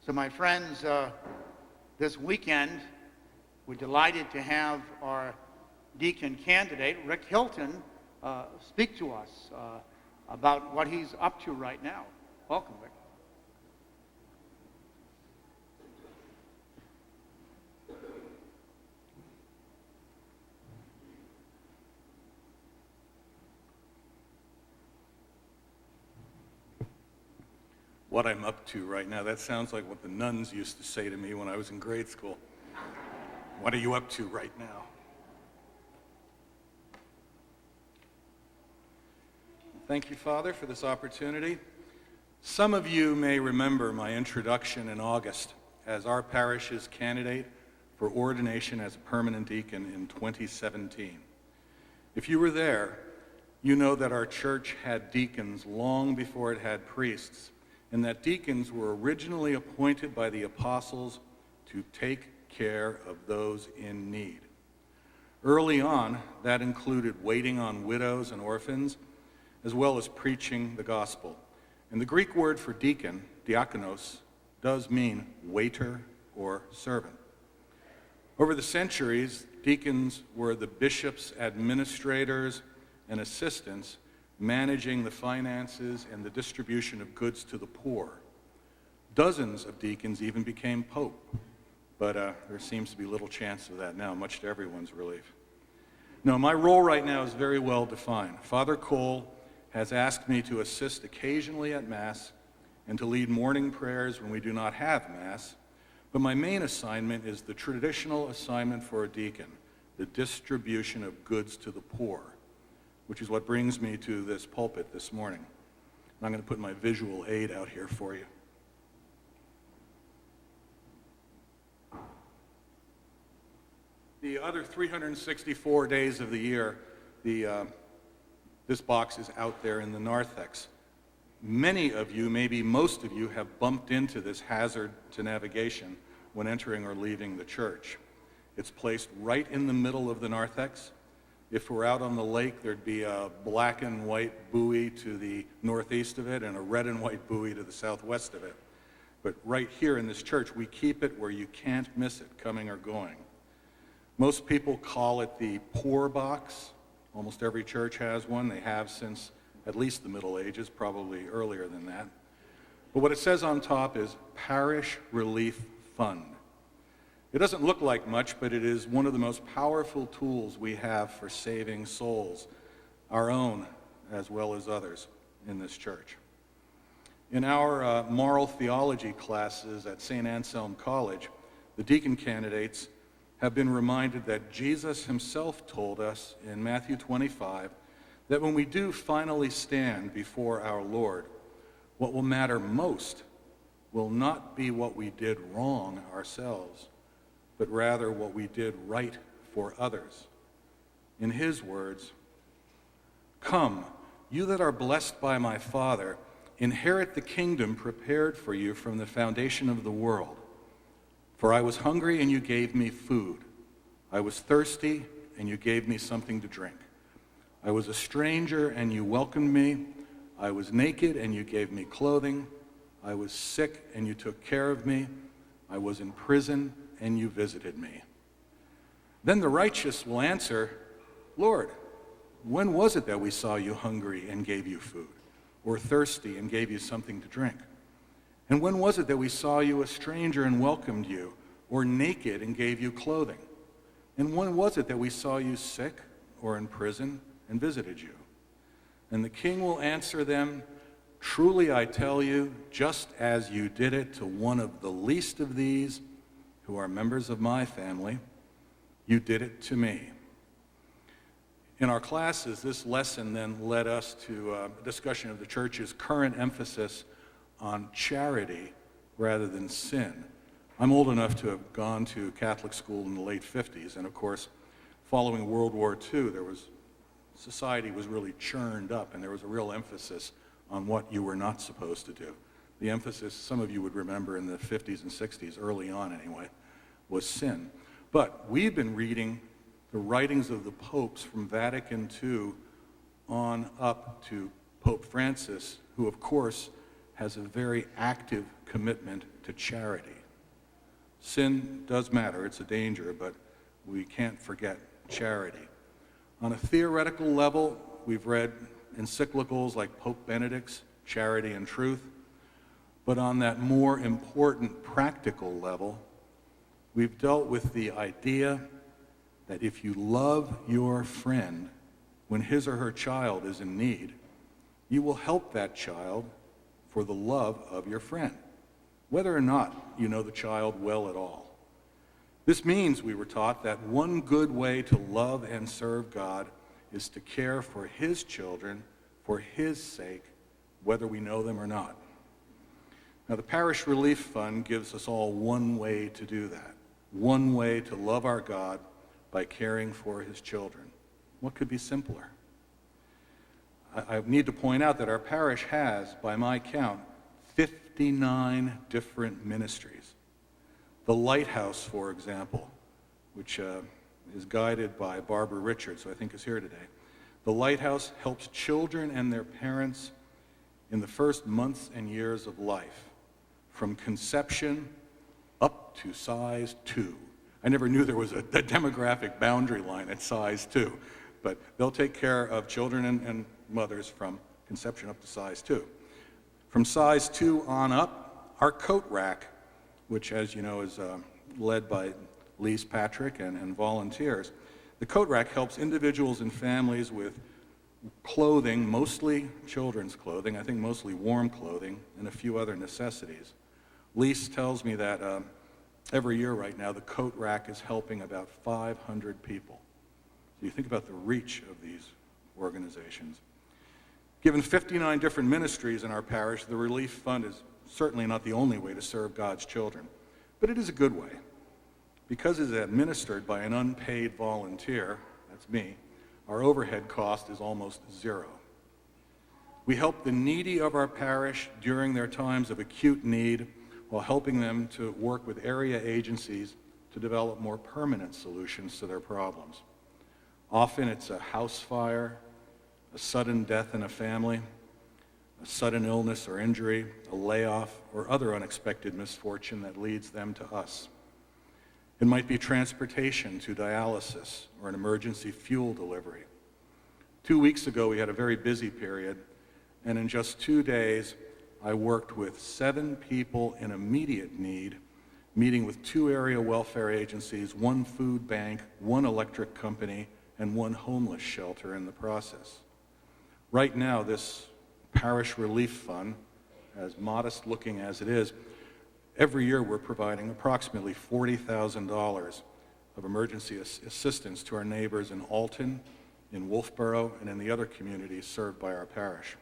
So my friends, this weekend, we're delighted to have our deacon candidate, Rick Hilton, speak to us about what he's up to right now. Welcome, Rick. What I'm up to right now, that sounds like what the nuns used to say to me when I was in grade school. What are you up to right now? Thank you, Father, for this opportunity. Some of you may remember my introduction in August as our parish's candidate for ordination as a permanent deacon in 2017. If you were there, you know that our church had deacons long before it had priests, and that deacons were originally appointed by the apostles to take care of those in need. Early on, that included waiting on widows and orphans, as well as preaching the gospel. And the Greek word for deacon, diakonos, does mean waiter or servant. Over the centuries, deacons were the bishop's administrators and assistants managing the finances and the distribution of goods to the poor. Dozens of deacons even became pope, but there seems to be little chance of that now, much to everyone's relief. No, my role right now is very well defined. Father Cole has asked me to assist occasionally at Mass and to lead morning prayers when we do not have Mass, but my main assignment is the traditional assignment for a deacon, the distribution of goods to the poor, which is what brings me to this pulpit this morning. I'm going to put my visual aid out here for you. The other 364 days of the year, this box is out there in the narthex. Many of you, maybe most of you, have bumped into this hazard to navigation when entering or leaving the church. It's placed right in the middle of the narthex. If we're out on the lake, there'd be a black and white buoy to the northeast of it and a red and white buoy to the southwest of it. But right here in this church, we keep it where you can't miss it, coming or going. Most people call it the poor box. Almost every church has one. They have since at least the Middle Ages, probably earlier than that. But what it says on top is Parish Relief Fund. It doesn't look like much, but it is one of the most powerful tools we have for saving souls, our own as well as others in this church. In our moral theology classes at St. Anselm College, the deacon candidates have been reminded that Jesus himself told us in Matthew 25 that when we do finally stand before our Lord, what will matter most will not be what we did wrong ourselves, but rather what we did right for others. In his words, "Come, you that are blessed by my Father, inherit the kingdom prepared for you from the foundation of the world. For I was hungry, and you gave me food. I was thirsty, and you gave me something to drink. I was a stranger, and you welcomed me. I was naked, and you gave me clothing. I was sick, and you took care of me. I was in prison, and you visited me." Then the righteous will answer, "Lord, when was it that we saw you hungry and gave you food, or thirsty and gave you something to drink? And when was it that we saw you a stranger and welcomed you, or naked and gave you clothing? And when was it that we saw you sick or in prison and visited you?" And the king will answer them, "Truly I tell you, just as you did it to one of the least of these, who are members of my family, you did it to me." In our classes, this lesson then led us to a discussion of the church's current emphasis on charity rather than sin. I'm old enough to have gone to Catholic school in the late 50s, and of course, following World War II, society was really churned up, and there was a real emphasis on what you were not supposed to do. The emphasis, some of you would remember in the 50s and 60s, early on anyway, was sin. But we've been reading the writings of the popes from Vatican II on up to Pope Francis, who of course has a very active commitment to charity. Sin does matter, it's a danger, but we can't forget charity. On a theoretical level, we've read encyclicals like Pope Benedict's Charity and Truth, but on that more important practical level, we've dealt with the idea that if you love your friend when his or her child is in need, you will help that child for the love of your friend, whether or not you know the child well at all. This means, we were taught, that one good way to love and serve God is to care for his children for his sake, whether we know them or not. Now, the Parish Relief Fund gives us all one way to do that, one way to love our God by caring for his children. What could be simpler? I need to point out that our parish has, by my count, 59 different ministries. The Lighthouse, for example, which is guided by Barbara Richards, who I think is here today. The Lighthouse helps children and their parents in the first months and years of life, from conception up to size 2. I never knew there was a demographic boundary line at size 2, but they'll take care of children and mothers from conception up to size 2. From size 2 on up, our coat rack, which, as you know, is led by Lise Patrick and volunteers. The coat rack helps individuals and families with clothing, mostly children's clothing, I think mostly warm clothing, and a few other necessities. Lise tells me that every year right now, the coat rack is helping about 500 people. So you think about the reach of these organizations. Given 59 different ministries in our parish, the Relief Fund is certainly not the only way to serve God's children, but it is a good way. Because it is administered by an unpaid volunteer, that's me, our overhead cost is almost zero. We help the needy of our parish during their times of acute need while helping them to work with area agencies to develop more permanent solutions to their problems. Often it's a house fire, a sudden death in a family, a sudden illness or injury, a layoff, or other unexpected misfortune that leads them to us. It might be transportation to dialysis or an emergency fuel delivery. 2 weeks ago, we had a very busy period, and in just 2 days, I worked with 7 people in immediate need, meeting with 2 area welfare agencies, 1 food bank, 1 electric company, and 1 homeless shelter in the process. Right now, this Parish Relief Fund, as modest looking as it is, every year we're providing approximately $40,000 of emergency assistance to our neighbors in Alton, in Wolfboro, and in the other communities served by our parish.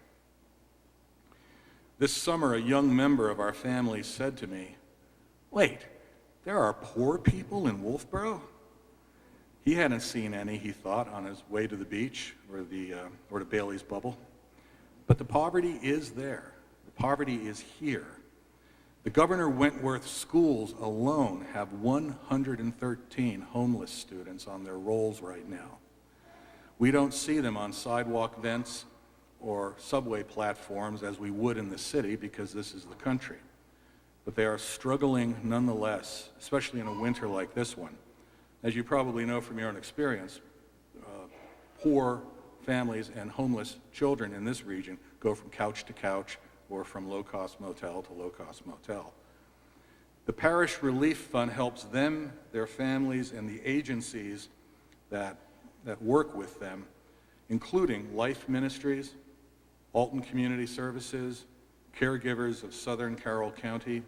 This summer, a young member of our family said to me, "Wait, there are poor people in Wolfboro?" He hadn't seen any, he thought, on his way to the beach or to Bailey's Bubble. But the poverty is there. The poverty is here. The Governor Wentworth schools alone have 113 homeless students on their rolls right now. We don't see them on sidewalk vents or subway platforms as we would in the city because this is the country. But they are struggling nonetheless, especially in a winter like this one. As you probably know from your own experience, poor families and homeless children in this region go from couch to couch or from low-cost motel to low-cost motel. The Parish Relief Fund helps them, their families, and the agencies that work with them, including Life Ministries, Alton Community Services, Caregivers of Southern Carroll County,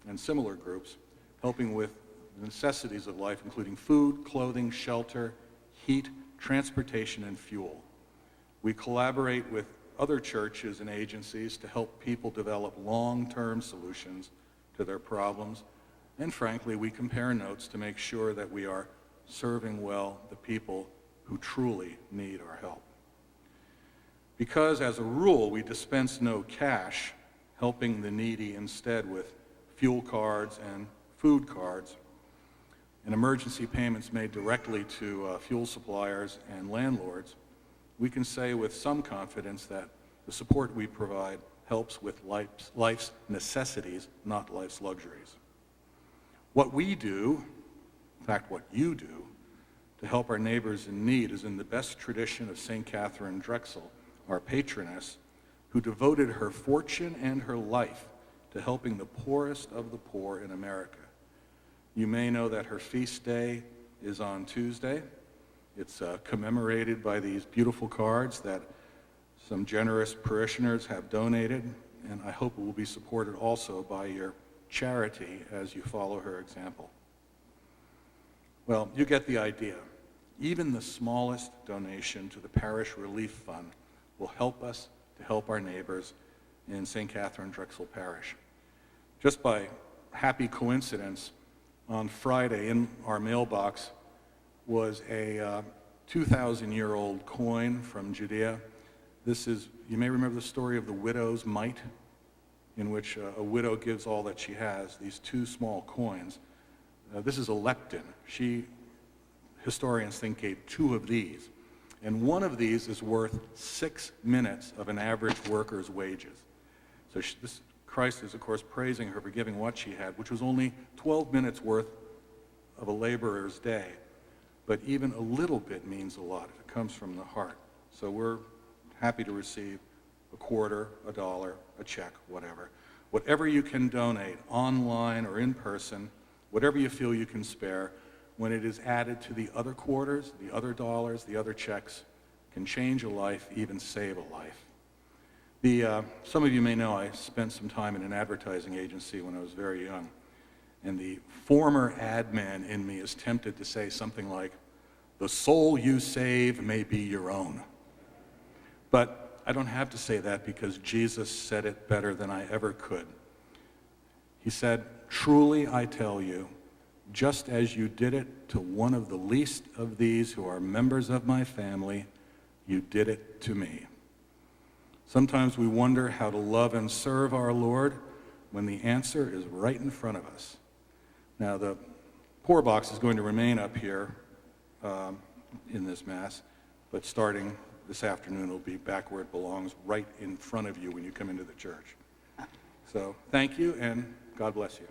and similar groups, helping with the necessities of life, including food, clothing, shelter, heat, transportation, and fuel. We collaborate with other churches and agencies to help people develop long-term solutions to their problems. And frankly, we compare notes to make sure that we are serving well the people who truly need our help. Because, as a rule, we dispense no cash, helping the needy instead with fuel cards and food cards, and emergency payments made directly to fuel suppliers and landlords, we can say with some confidence that the support we provide helps with life's necessities, not life's luxuries. What we do, in fact, what you do, to help our neighbors in need is in the best tradition of St. Catherine Drexel, our patroness, who devoted her fortune and her life to helping the poorest of the poor in America. You may know that her feast day is on Tuesday. It's commemorated by these beautiful cards that some generous parishioners have donated, and I hope it will be supported also by your charity as you follow her example. Well, you get the idea. Even the smallest donation to the Parish Relief Fund will help us to help our neighbors in St. Catherine Drexel Parish. Just by happy coincidence, on Friday in our mailbox was a 2,000-year-old coin from Judea. This is, you may remember the story of the widow's mite, in which a widow gives all that she has, these two small coins. This is a lepton. Historians think, gave two of these. And one of these is worth 6 minutes of an average worker's wages. So Christ is, of course, praising her for giving what she had, which was only 12 minutes worth of a laborer's day. But even a little bit means a lot if it comes from the heart. So we're happy to receive a quarter, a dollar, a check, whatever. Whatever you can donate, online or in person, whatever you feel you can spare, when it is added to the other quarters, the other dollars, the other checks, can change a life, even save a life. Some of you may know I spent some time in an advertising agency when I was very young, and the former ad man in me is tempted to say something like, "The soul you save may be your own." But I don't have to say that because Jesus said it better than I ever could. He said, "Truly I tell you, just as you did it to one of the least of these who are members of my family, you did it to me." Sometimes we wonder how to love and serve our Lord when the answer is right in front of us. Now, the poor box is going to remain up here in this Mass, but starting this afternoon, it'll be back where it belongs, right in front of you when you come into the church. So thank you, and God bless you.